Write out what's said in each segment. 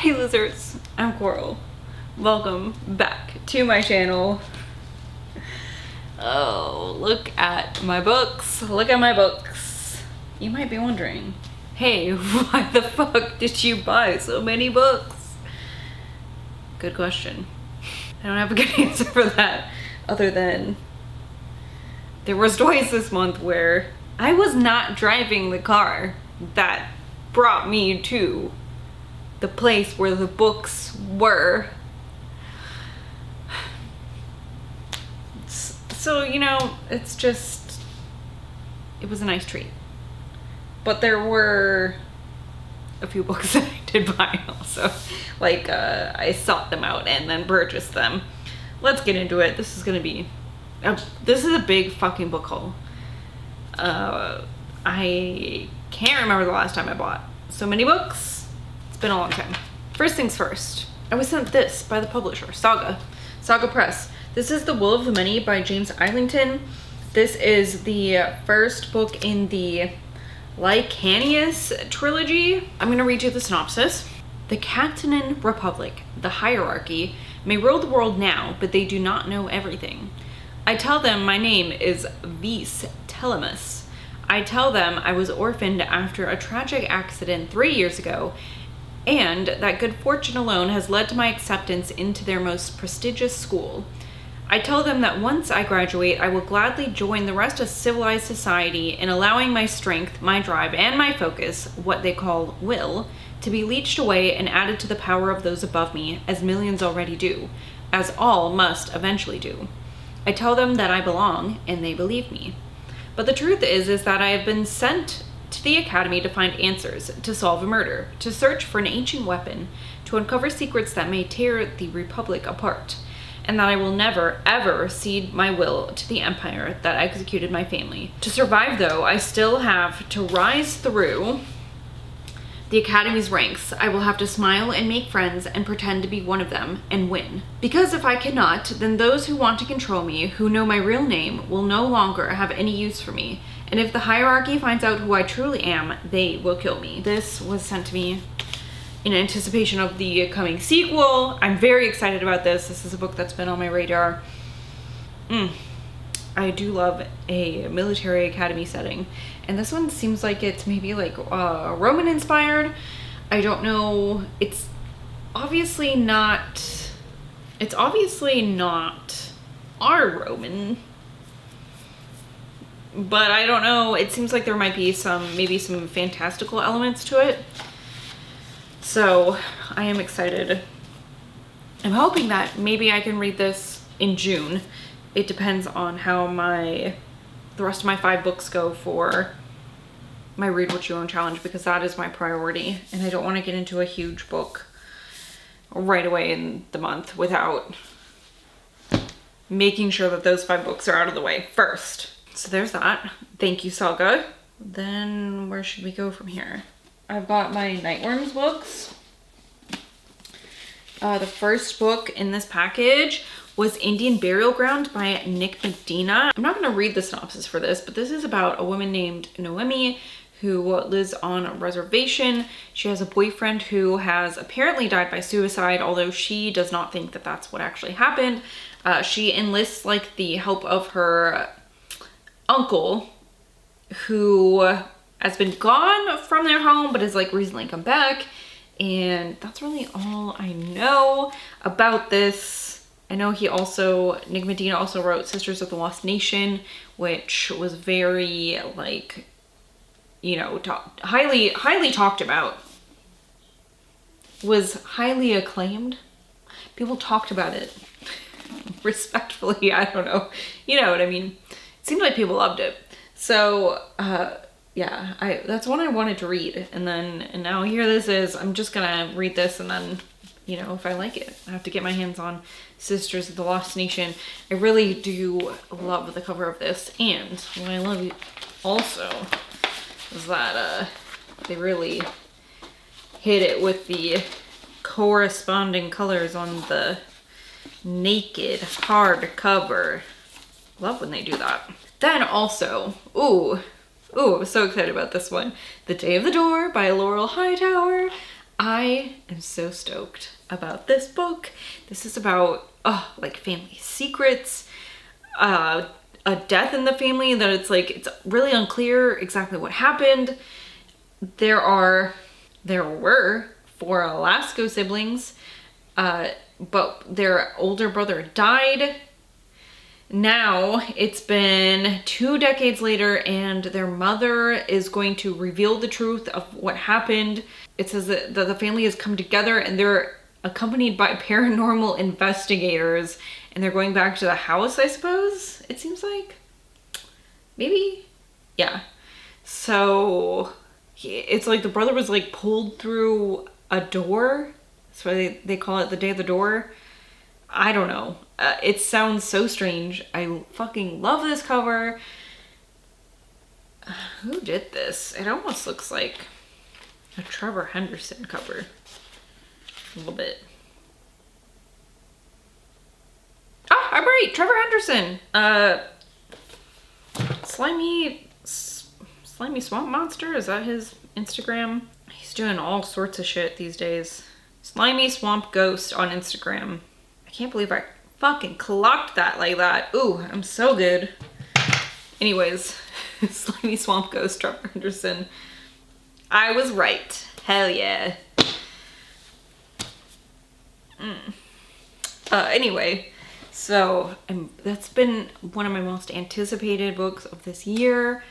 Hey losers, I'm Coral. Welcome back to my channel. Oh, look at my books. Look at my books. You might be wondering, hey, why the fuck did you buy so many books? Good question. I don't have a good answer for that, other than there was twice this month where I was not driving the car that brought me to the place where the books were. So, you know, it's just, it was a nice treat. But there were a few books that I did buy also. Like, I sought them out and then purchased them. Let's get into it. This is gonna be, this is a big fucking book haul. I can't remember the last time I bought so many books. It's been a long time. First things first, I was sent this by the publisher, Saga Press. This is The Will of the Many by James Islington. This is the first book in the Lycanius trilogy. I'm gonna read you the synopsis. The Catanan Republic, the hierarchy, may rule the world now, but they do not know everything. I tell them my name is Vis Telemus. I tell them I was orphaned after a tragic accident 3 years ago, and that good fortune alone has led to my acceptance into their most prestigious school. I tell them that once I graduate, I will gladly join the rest of civilized society in allowing my strength, my drive, and my focus, what they call will, to be leached away and added to the power of those above me, as millions already do, as all must eventually do. I tell them that I belong, and they believe me. But the truth is that I have been sent to the academy to find answers, to solve a murder, to search for an ancient weapon, to uncover secrets that may tear the Republic apart, and that I will never, ever cede my will to the empire that executed my family. To survive, though, I still have to rise through the academy's ranks. I will have to smile and make friends and pretend to be one of them and win. Because if I cannot, then those who want to control me, who know my real name, will no longer have any use for me. And if the hierarchy finds out who I truly am, they will kill me. This was sent to me in anticipation of the coming sequel. I'm very excited about this. This is a book that's been on my radar. I do love a military academy setting. And this one seems like it's maybe like Roman inspired. I don't know. It's obviously not our Roman. But I don't know. It seems like there might be maybe some fantastical elements to it. So I am excited. I'm hoping that maybe I can read this in June. It depends on how the rest of my 5 books go for my Read What You Own challenge, because that is my priority. And I don't want to get into a huge book right away in the month without making sure that those 5 books are out of the way first. So there's that. Thank you, Saga. Then where should we go from here? I've got my Nightworms books. The first book in this package was Indian Burial Ground by Nick Medina. I'm not going to read the synopsis for this, but this is about a woman named Noemi who lives on a reservation. She has a boyfriend who has apparently died by suicide, although she does not think that that's what actually happened. She enlists like the help of her uncle, who has been gone from their home but has like recently come back, and that's really all I know about this. I know Nick Medina also wrote Sisters of the Lost Nation, which was very like, you know, highly talked about, was highly acclaimed. People talked about it respectfully. I don't know, you know what I mean. It seemed like people loved it. So yeah, that's one I wanted to read, and now here this is. I'm just gonna read this, and then, you know, if I like it, I have to get my hands on Sisters of the Lost Nation. I really do love the cover of this, and what I love also is that they really hit it with the corresponding colors on the naked hardcover. Love when they do that. Then also, ooh, I'm so excited about this one. The Day of the Door by Laurel Hightower. I am so stoked about this book. This is about like family secrets, a death in the family that it's really unclear exactly what happened. There were 4 Alaska siblings, but their older brother died. Now it's been 2 decades later, and their mother is going to reveal the truth of what happened. It says that the family has come together and they're accompanied by paranormal investigators, and they're going back to the house, I suppose, it seems like. Maybe? Yeah. So it's like the brother was like pulled through a door. That's why they call it the Day of the Door. I don't know. It sounds so strange. I fucking love this cover. Who did this? It almost looks like a Trevor Henderson cover. A little bit. Oh, I'm right. Trevor Henderson. Slimy Swamp Monster. Is that his Instagram? He's doing all sorts of shit these days. Slimy Swamp Ghost on Instagram. I can't believe I fucking clocked that like that. Ooh, I'm so good. Anyways, Slimy Swamp Ghost, Trevor Henderson. I was right. Hell yeah. Anyway, so that's been one of my most anticipated books of this year.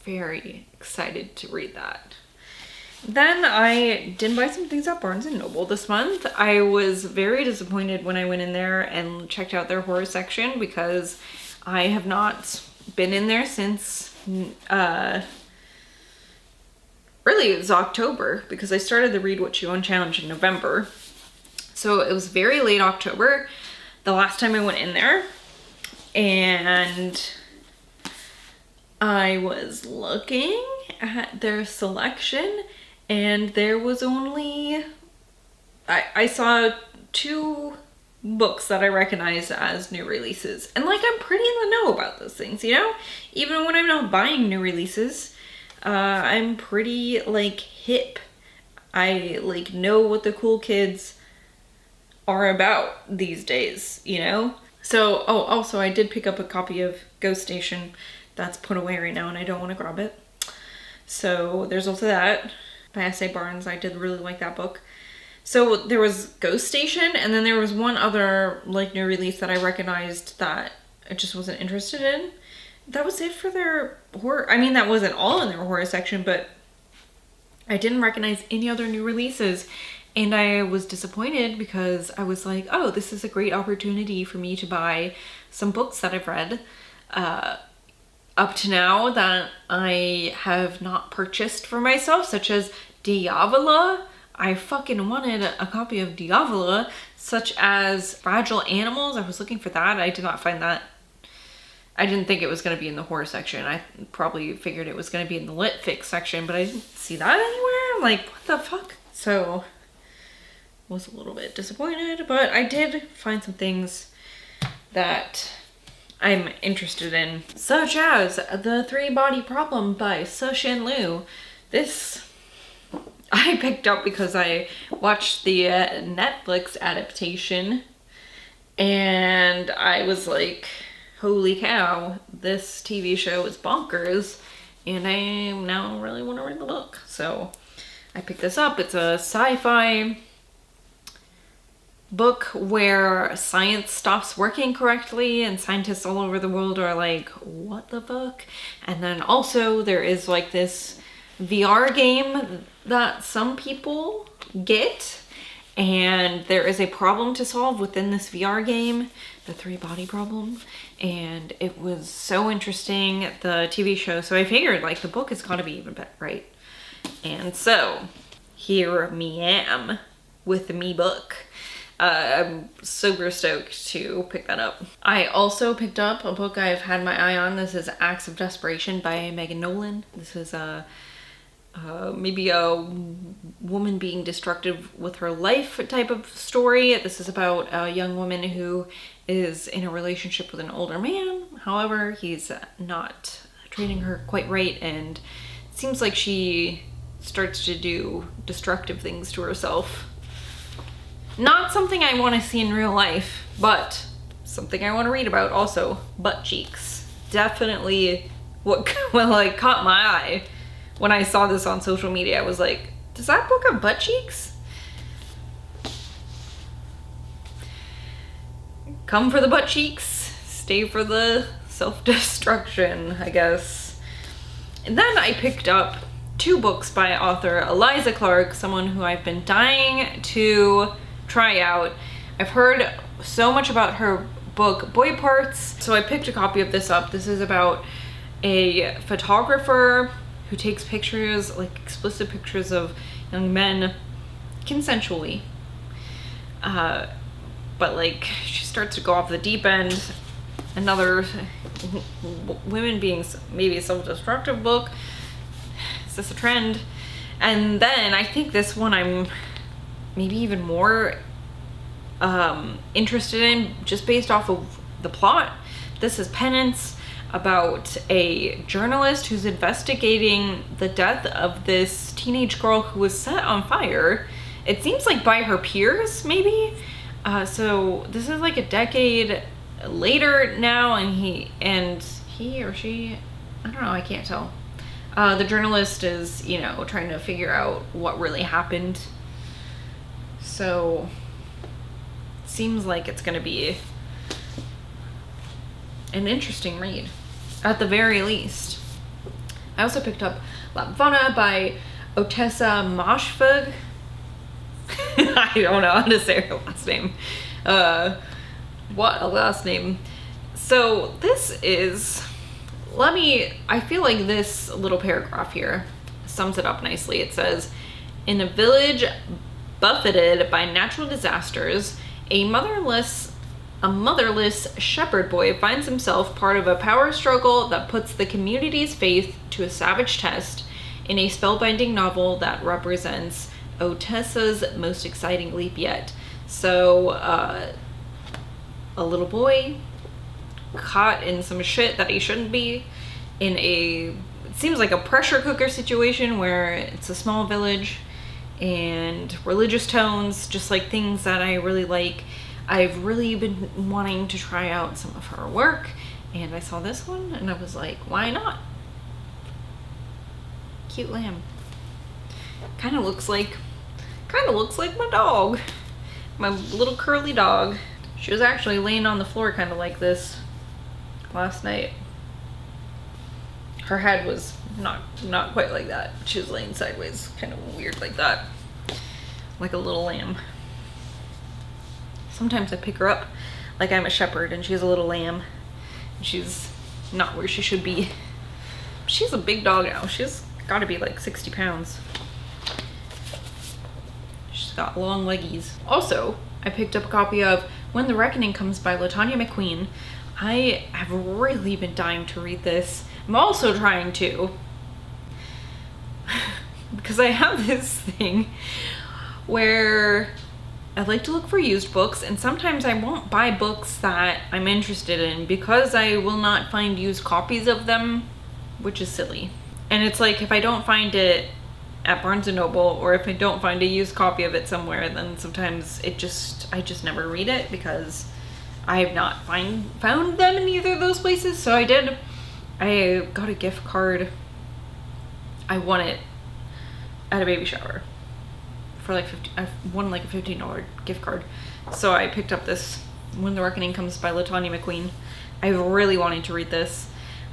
Very excited to read that. Then I did buy some things at Barnes & Noble this month. I was very disappointed when I went in there and checked out their horror section, because I have not been in there since, really it was October, because I started the Read What You Own challenge in November. So it was very late October the last time I went in there, and I was looking at their selection, and there was only, I saw 2 books that I recognized as new releases. And like, I'm pretty in the know about those things, you know? Even when I'm not buying new releases, I'm pretty like hip. I like know what the cool kids are about these days, you know? So, oh, also I did pick up a copy of Ghost Station that's put away right now, and I don't want to grab it. So there's also that by S.A. Barnes. I did really like that book. So there was Ghost Station, and then there was one other like new release that I recognized that I just wasn't interested in. That was it for their horror. I mean, that wasn't all in their horror section, but I didn't recognize any other new releases. And I was disappointed, because I was like, oh, this is a great opportunity for me to buy some books that I've read up to now that I have not purchased for myself, such as Diavola. I fucking wanted a copy of Diavola, such as Fragile Animals. I was looking for that. I did not find that. I didn't think it was going to be in the horror section. I probably figured it was going to be in the lit fic section, but I didn't see that anywhere. I'm like, what the fuck? So was a little bit disappointed, but I did find some things that I'm interested in, such as The 3-Body Problem by Sushin Liu. This I picked up because I watched the Netflix adaptation, and I was like, holy cow, this TV show is bonkers, and I now really want to read the book. So I picked this up. It's a sci-fi book where science stops working correctly, and scientists all over the world are like, what the fuck? And then also there is like this VR game that some people get, and there is a problem to solve within this VR game, the 3-Body Problem, and it was so interesting, the TV show. So I figured like the book has got to be even better, right? And so here me am with the me book. I'm super stoked to pick that up. I also picked up a book I've had my eye on. This is Acts of Desperation by Megan Nolan. This is maybe a woman being destructive with her life type of story. This is about a young woman who is in a relationship with an older man. However, he's not treating her quite right, and it seems like she starts to do destructive things to herself. Not something I want to see in real life, but something I want to read about also. Butt cheeks. Definitely what like caught my eye when I saw this on social media. I was like, does that book have butt cheeks? Come for the butt cheeks, stay for the self-destruction, I guess. And then I picked up 2 books by author Eliza Clark, someone who I've been dying to try out. I've heard so much about her book Boy Parts, so I picked a copy of this up. This is about a photographer who takes pictures, like explicit pictures of young men consensually. But like she starts to go off the deep end. Another women being maybe a self-destructive book. Is this a trend? And then I think this one I'm maybe even more interested in just based off of the plot. This is Penance, about a journalist who's investigating the death of this teenage girl who was set on fire. It seems like by her peers, maybe. So this is like a decade later now, and he or she, I don't know, I can't tell. The journalist is, you know, trying to figure out what really happened. So seems like it's gonna be an interesting read, at the very least. I also picked up Lapvana by Otessa Moshfegh. I don't know how to say her last name. What a last name. So this is, I feel like this little paragraph here sums it up nicely. It says, in a village buffeted by natural disasters, a motherless shepherd boy finds himself part of a power struggle that puts the community's faith to a savage test in a spellbinding novel that represents Otessa's most exciting leap yet. So, a little boy caught in some shit that he shouldn't be, in it seems like a pressure cooker situation where it's a small village, and religious tones, just like things that I really like. I've really been wanting to try out some of her work, and I saw this one and I was like, why not? Cute lamb. Kind of looks like my dog, my little curly dog. She was actually laying on the floor kind of like this last night. Her head was not quite like that. She was laying sideways, kind of weird like that, like a little lamb. Sometimes I pick her up like I'm a shepherd and she's a little lamb. She's not where she should be. She's a big dog now. She's got to be like 60 pounds. She's got long leggies. Also, I picked up a copy of When the Reckoning Comes by Latanya McQueen. I have really been dying to read this. I'm also trying to, because I have this thing where I like to look for used books, and sometimes I won't buy books that I'm interested in because I will not find used copies of them, which is silly. And it's like, if I don't find it at Barnes & Noble, or if I don't find a used copy of it somewhere, then sometimes I just never read it because I have not found them in either of those places. So I got a gift card. I won it at a baby shower for like I won like a $15 gift card. So I picked up this When the Reckoning Comes by Latanya McQueen. I've really wanted to read this.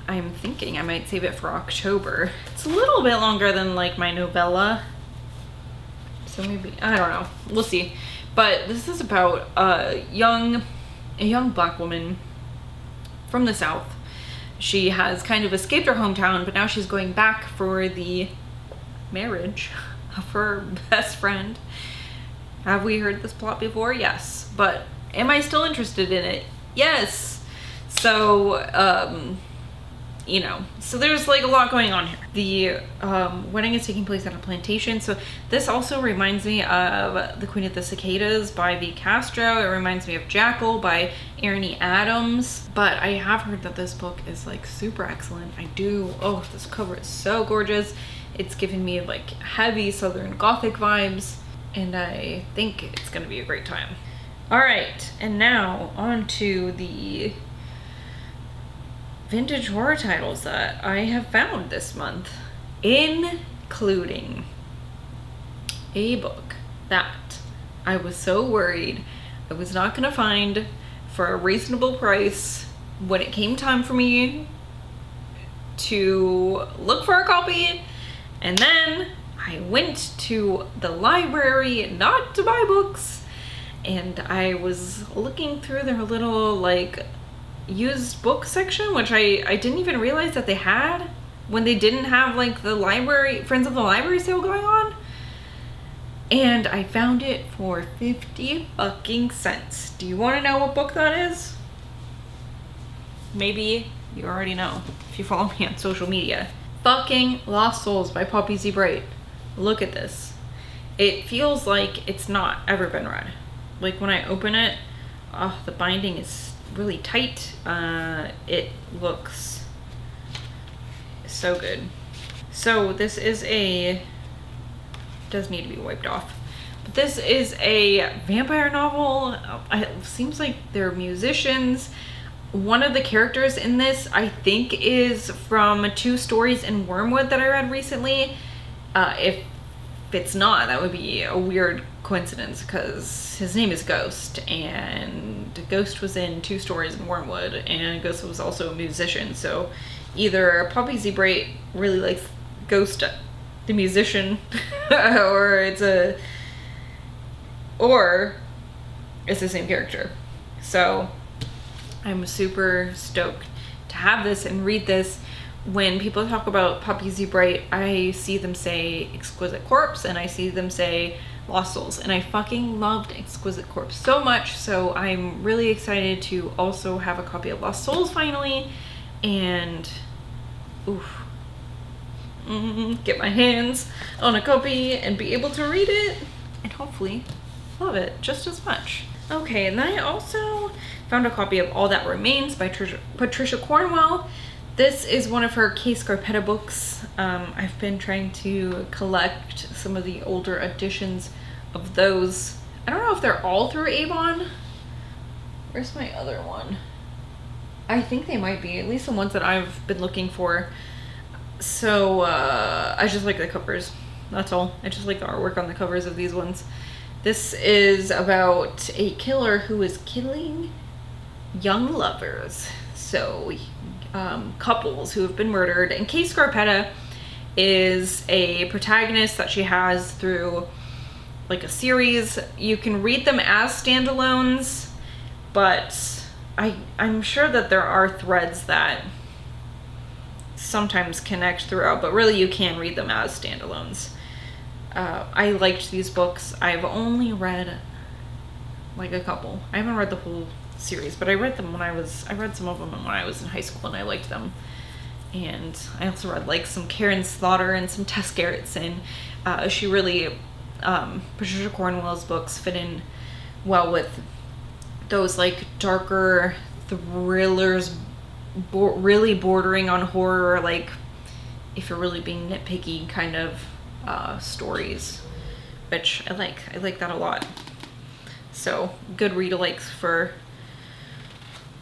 I'm thinking I might save it for October. It's a little bit longer than like my novella, so maybe, I don't know, we'll see. But this is about a young black woman from the South. She has kind of escaped her hometown, but now she's going back for the marriage of her best friend. Have we heard this plot before? Yes. But am I still interested in it? Yes. So, you know, so there's like a lot going on here. The wedding is taking place at a plantation. So this also reminds me of The Queen of the Cicadas by V. Castro. It reminds me of Jackal by Erin E. Adams. But I have heard that this book is like super excellent. Oh, this cover is so gorgeous. It's given me like heavy Southern Gothic vibes, and I think it's gonna be a great time. All right, and now on to the vintage horror titles that I have found this month, including a book that I was so worried I was not gonna find for a reasonable price when it came time for me to look for a copy. And then I went to the library, not to buy books, and I was looking through their little like used book section, which I didn't even realize that they had when they didn't have like the library, Friends of the Library sale going on. And I found it for 50 fucking cents. Do you want to know what book that is? Maybe you already know if you follow me on social media. Fucking Lost Souls by Poppy Z. Bright. Look at this. It feels like it's not ever been read. Like when I open it, the binding is really tight. It looks so good. So this is does need to be wiped off. But this is a vampire novel. It seems like they're musicians. One of the characters in this, I think, is from 2 Stories in Wormwood that I read recently. If it's not, that would be a weird coincidence because his name is Ghost, and Ghost was in 2 Stories in Wormwood, and Ghost was also a musician. So either Poppy Z. Bright really likes Ghost, the musician, or it's the same character. So I'm super stoked to have this and read this. When people talk about Poppy Z. Bright, I see them say Exquisite Corpse, and I see them say Lost Souls, and I fucking loved Exquisite Corpse so much, so I'm really excited to also have a copy of Lost Souls finally, and get my hands on a copy and be able to read it and hopefully love it just as much. Okay, and then I also found a copy of All That Remains by Patricia Cornwell. This is one of her Kay Scarpetta books. I've been trying to collect some of the older editions of those. I don't know if they're all through Avon. Where's my other one? I think they might be, at least the ones that I've been looking for. So I just like the covers, that's all. I just like the artwork on the covers of these ones. This is about a killer who is killing young lovers. So couples who have been murdered. And Kay Scarpetta is a protagonist that she has through like a series. You can read them as standalones, but I'm sure that there are threads that sometimes connect throughout, but really you can read them as standalones. I liked these books. I've only read like a couple. I haven't read the whole series, but I read them I read some of them when I was in high school and I liked them. And I also read like some Karen Slaughter and some Tess Gerritsen. She really, Patricia Cornwell's books fit in well with those like darker thrillers, really bordering on horror, like if you're really being nitpicky kind of stories, which I like that a lot. So good read-alikes for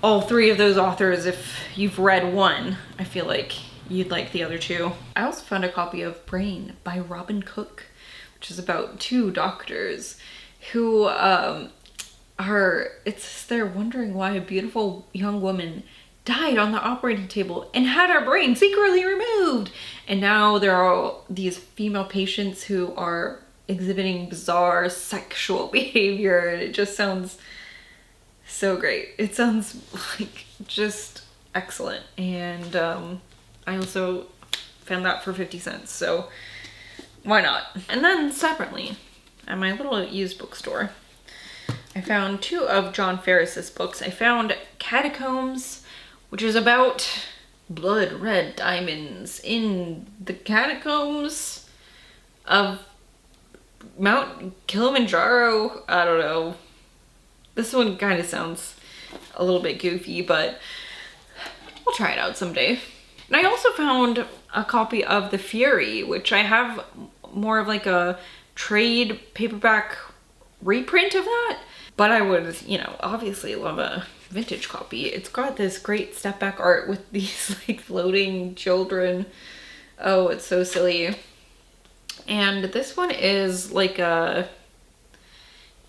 all 3 of those authors. If you've read one, I feel like you'd like the other 2. I also found a copy of Brain by Robin Cook, which is about 2 doctors who they're wondering why a beautiful young woman died on the operating table and had her brain secretly removed. And now there are these female patients who are exhibiting bizarre sexual behavior. It just sounds so great. It sounds like just excellent. And I also found that for 50 cents, so why not? And then separately, at my little used bookstore, I found 2 of John Ferris's books. I found Catacombs, which is about blood red diamonds in the catacombs of Mount Kilimanjaro. I don't know. This one kind of sounds a little bit goofy, but I'll try it out someday. And I also found a copy of The Fury, which I have more of like a trade paperback reprint of that. But I would, you know, obviously love a vintage copy. It's got this great step back art with these like floating children. Oh, it's so silly. And this one is like a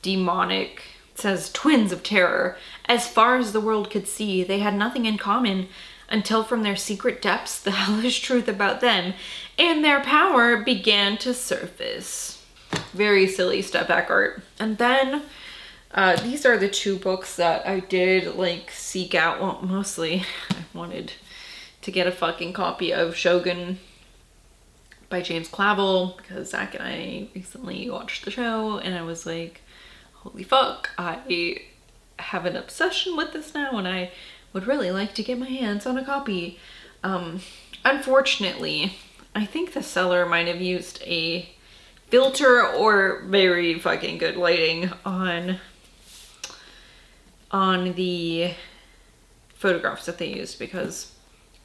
demonic, it says twins of terror. As far as the world could see, they had nothing in common until from their secret depths, the hellish truth about them and their power began to surface. Very silly step back art. And then these are the two books that I did like seek out. Well, mostly I wanted to get a fucking copy of Shogun by James Clavell because Zach and I recently watched the show and I was like, holy fuck, I have an obsession with this now and I would really like to get my hands on a copy. Unfortunately, I think the seller might have used a filter or very fucking good lighting on the photographs that they used, because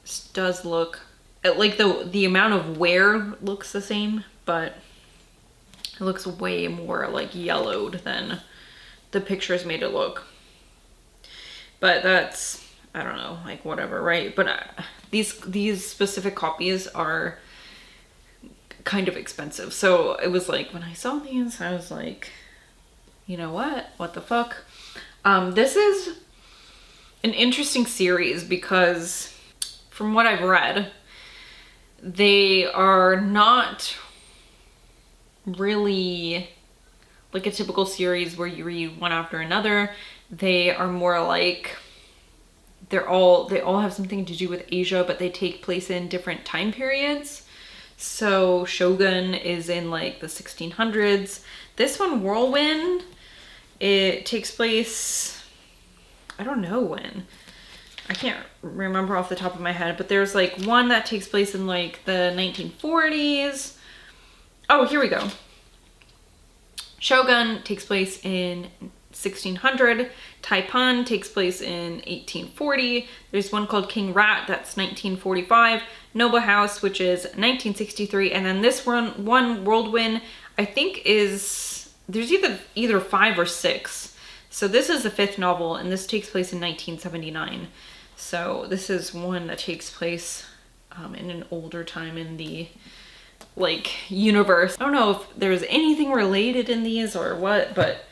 this does look like the amount of wear looks the same, but it looks way more like yellowed than the pictures made it look. But that's, I don't know, like whatever, right? But these specific copies are kind of expensive. So it was like, when I saw these, I was like, you know what the fuck? This is an interesting series because from what I've read, they are not really like a typical series where you read one after another. They are more like, they all have something to do with Asia, but they take place in different time periods. So Shogun is in like the 1600s. This one, Whirlwind, it takes place, I don't know when. I can't remember off the top of my head, but there's like one that takes place in like the 1940s. Oh, here we go. Shogun takes place in 1600. Taipan takes place in 1840. There's one called King Rat, that's 1945. Noble House, which is 1963. And then this one Whirlwind, I think is, there's either 5 or 6. So this is the 5th novel, and this takes place in 1979. So this is one that takes place in an older time in the like universe. I don't know if there's anything related in these or what, but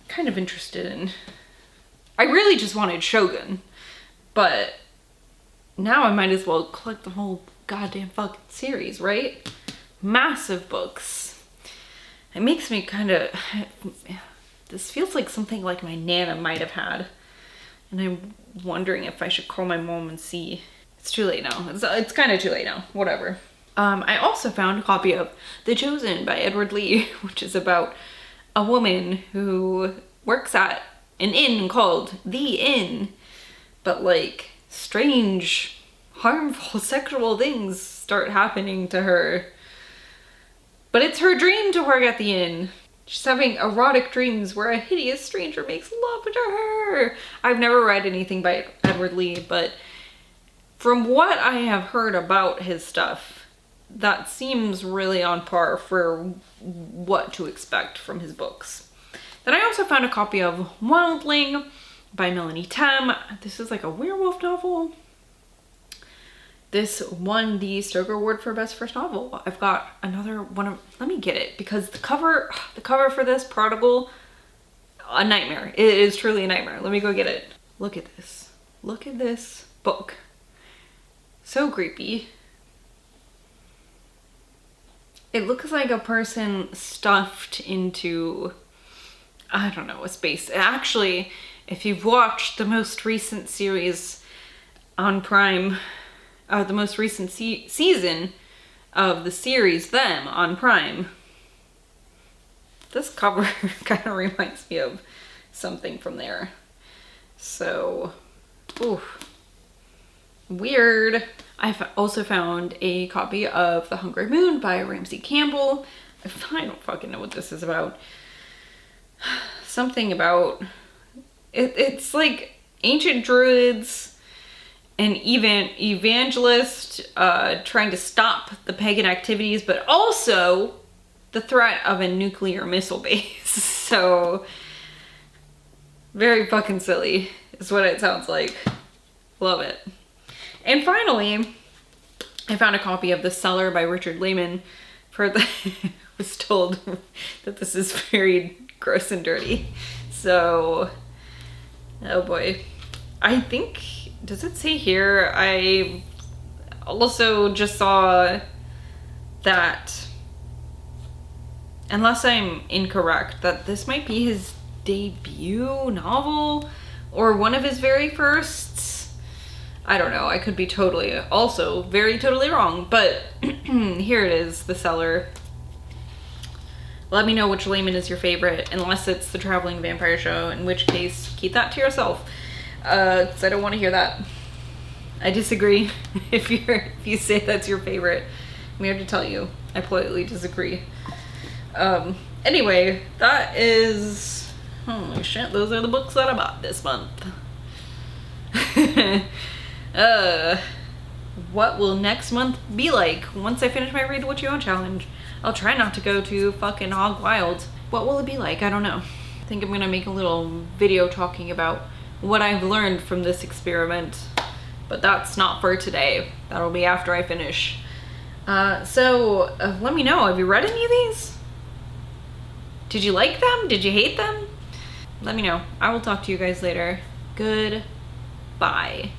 kind of interested in. I really just wanted Shogun, but now I might as well collect the whole goddamn fucking series, right? Massive books. It makes me kind of, this feels like something like my Nana might have had. And I'm wondering if I should call my mom and see. It's too late now. It's kind of too late now. Whatever. I also found a copy of The Chosen by Edward Lee, which is about a woman who works at an inn called The Inn. But like strange, harmful sexual things start happening to her. But it's her dream to work at the inn. She's having erotic dreams where a hideous stranger makes love to her. I've never read anything by Edward Lee, but from what I have heard about his stuff, that seems really on par for what to expect from his books. Then I also found a copy of Wildling by Melanie Tam. This is like a werewolf novel. This won the Stoker Award for Best First Novel. I've got another one of, let me get it, because the cover for this, Prodigal, a nightmare. It is truly a nightmare. Let me go get it. Look at this. Look at this book. So creepy. It looks like a person stuffed into, I don't know, a space. Actually, if you've watched the most recent series on Prime, the most recent season of the series Them on Prime, this cover kind of reminds me of something from there. So, ooh, weird. I've also found a copy of The Hungry Moon by Ramsey Campbell. I don't fucking know what this is about. Something about, it's like ancient druids an evangelist trying to stop the pagan activities, but also the threat of a nuclear missile base. So, very fucking silly is what it sounds like. Love it. And finally, I found a copy of The Cellar by Richard Lehman. I was told that this is very gross and dirty. So, oh boy. I think, does it say here? I also just saw that, unless I'm incorrect, that this might be his debut novel or one of his very firsts. I don't know. I could be totally wrong, but here it is, The Cellar. Let me know which Lehman is your favorite, unless it's The Traveling Vampire Show, in which case keep that to yourself, because I don't want to hear that. I disagree. If you say that's your favorite, I'm here to tell you I politely disagree. Anyway, that is, holy shit, those are the books that I bought this month. What will next month be like once I finish my Read What You Want challenge? I'll try not to go too fucking hog wild. What will it be like? I don't know. I think I'm gonna make a little video talking about what I've learned from this experiment, but that's not for today. That'll be after I finish. So let me know, have you read any of these? Did you like them? Did you hate them? Let me know. I will talk to you guys later. Goodbye.